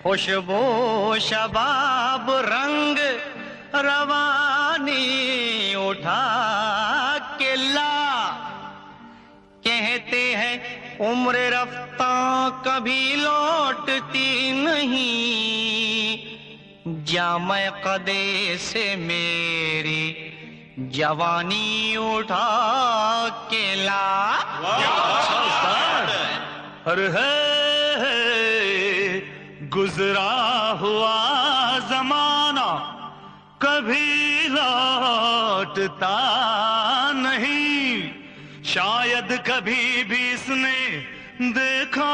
खुशबू शबाब रंग रवानी उठा के ला। कहते हैं उम्र रफ्ता कभी लौटती नहीं, जामे कदे से मेरी जवानी उठा के ला। अरे है गुजरा हुआ जमाना कभी लौटता नहीं, शायद कभी भी इसने देखा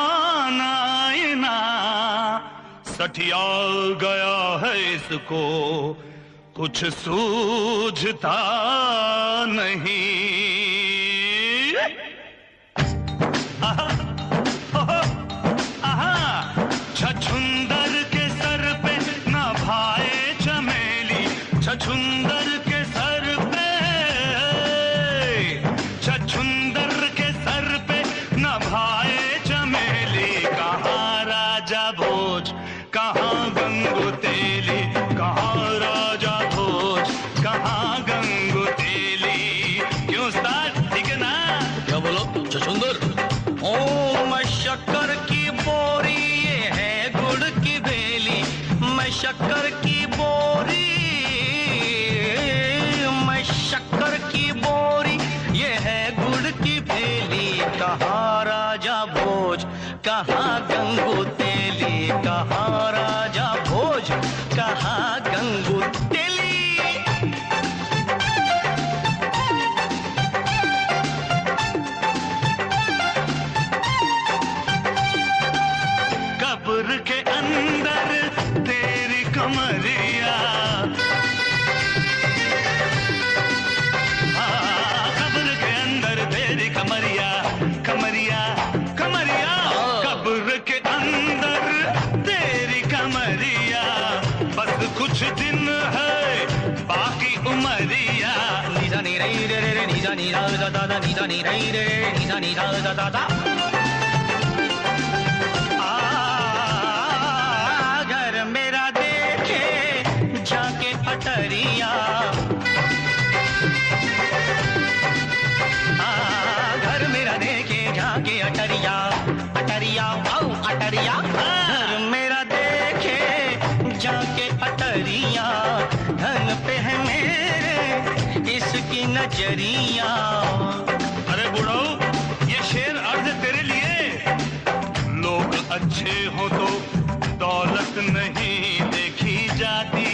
ना, सठिया गया है इसको कुछ सूझता नहीं। छछुंदर के सर पे न भाए चमेली, छछुंदर के सर पे, छछुंदर के सर पे न भाए चमेली। कहाँ राजा भोज कहाँ गंगू तेली, कहाँ राजा भोज कहाँ गंगू तेली। क्यों उस्ताद, ठीक है ना? क्या बोलो छछुंदर? ओ मैं शक्कर की बोरी, ये है गुड़ की बेली। मैं शक्कर की बोरी, मैं शक्कर की बोरी, ये है गुड़ की बेली। कहाँ राजा भोज कहाँ गंगू तेली, कहाँ राजा भोज कहाँ गंगू तेली। कब्र के अंदर तेरी कमरिया, कब्र के अंदर तेरी कमरिया, कमरिया कमरिया। कब्र के अंदर तेरी कमरिया, बस कुछ दिन है बाकी उमरिया। निजा नी रई रे रे, निजा नी रा दा दा दा, निजा नी रई रे, निजा नी रा दा दा दा। घर मेरा देखे जाके अटरिया, घर मेरा देखे जाके अटरिया, अटरिया आओ अटरिया। घर मेरा देखे जाके अटरिया, धन पे है मेरे इसकी नजरिया। अरे बुढ़ो, ये शेर अर्ज तेरे लिए। लोग अच्छे हो तो दौलत नहीं देखी जाती,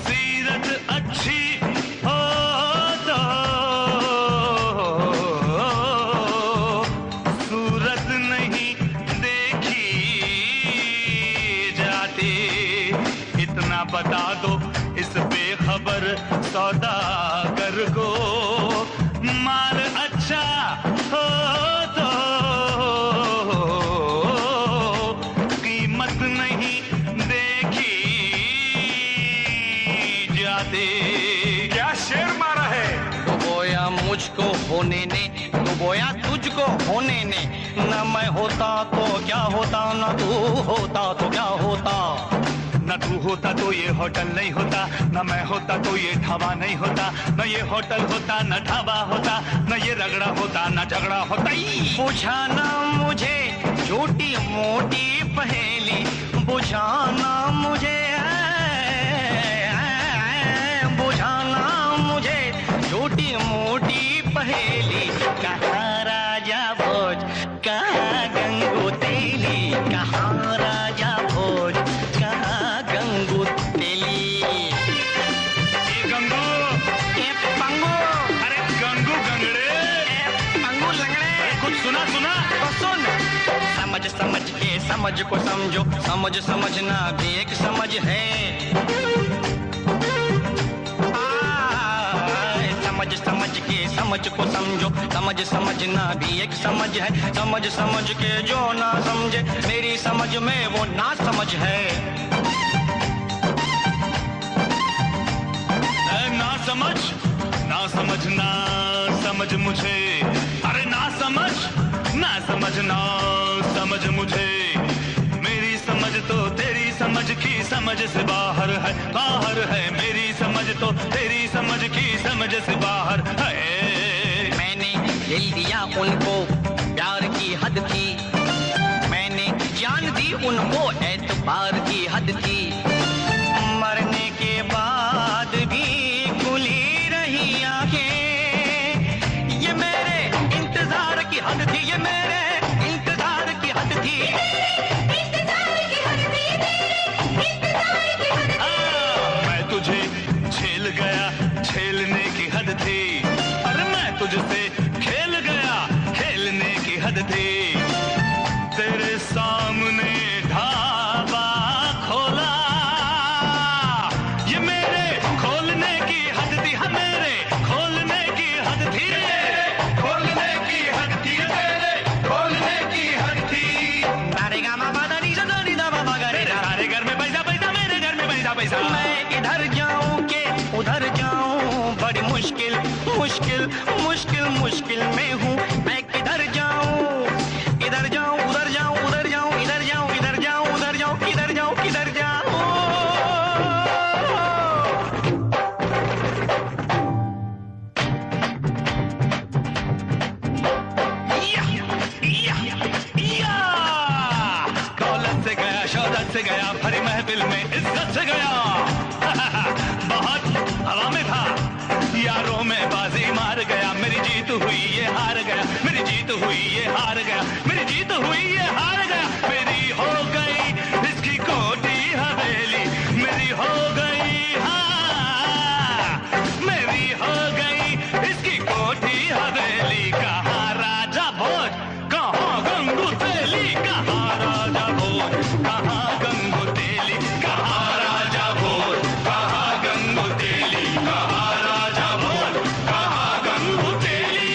सीरत अच्छी हो तो सूरत नहीं देखी जाती। इतना बता दो इस बेखबर सौदागर को, माल अच्छा हो तो कीमत नहीं देखी जाती। क्या शेर मारा है? डुबोया मुझको होने ने, डुबोया तुझको होने ने। न मैं होता तो क्या होता, न तू होता तो क्या होता। न तू होता तो ये होटल नहीं होता, न मैं होता तो ये ढाबा नहीं होता। न ये होटल होता न ढाबा होता, न ये रगड़ा होता न झगड़ा होता। बुझाना मुझे छोटी मोटी पहेली, बुझाना मुझे, बुझाना मुझे छोटी मोटी पहेली। कहाँ राजा भोज कहाँ गंगू तेली, कहाँ राजा भोज कहाँ गंगू तेली। ये गंगू, ये पंगू, अरे गंगू गंगड़े, पंगू लंगड़े। कुछ सुना सुना तो सुन, समझ समझ के समझ को समझो, समझ समझना भी एक समझ है। समझ समझ के समझ को समझो, समझ समझना भी एक समझ है। समझ समझ के जो ना समझे, मेरी समझ में वो ना समझ है। ना समझ, ना समझना समझ मुझे, अरे ना समझना समझ मुझे। मेरी समझ की समझ से बाहर है, बाहर है। मेरी समझ तो तेरी समझ की समझ से बाहर है। मैंने दिल दिया उनको, प्यार की हद थी। मैंने जान दी उनको, एतबार की हद थी। मरने के बाद भी खुली रही आंखें। ये मेरे इंतजार की हद थी, ये मेरे इंतजार की हद थी। मैं तुझे झेल गया, झेलने की हद थी। अरे मैं तुझसे खेल गया, खेलने की हद थी। तेरे सामने ढाबा खोला, ये मेरे खोलने की हद थी। हाँ, मेरे खोलने की हद थी, खोलने की हद थी, मेरे खोलने की हद थी। तारे गामा बादानी सदानी दामा मगरे रा। तारे घर में पैसा पैसा, मेरे घर में पैसा पैसा। मैं इधर जाऊं के उधर जाऊं, बड़ी मुश्किल मुश्किल मुश्किल मुश्किल में हूँ। मैं किधर जाऊं, इधर जाऊं उधर जाऊं, उधर जाऊं इधर जाऊं, इधर जाऊं उधर जाऊं, किधर जाऊं किधर जाऊं। दौलत से गया, शौहरत से गया, भरी महफिल में इज्जत से गया। बहुत हवा में था, यारों में बाजी मार गया। मेरी जीत हुई ये हार गया, मेरी जीत हुई ये हार गया, मेरी जीत हुई ये हार गया। मेरी हो गई इसकी कोठी हवेली, मेरी हो गई, हाँ मेरी हो गई इसकी कोठी हवेली। कहाँ राजा भोज, कहाँ गंगू तेली, कहाँ राजा भोज, कहाँ गंगू तेली, कहाँ राजा भोज, कहाँ गंगू तेली, कहाँ राजा भोज, कहाँ गंगू तेली।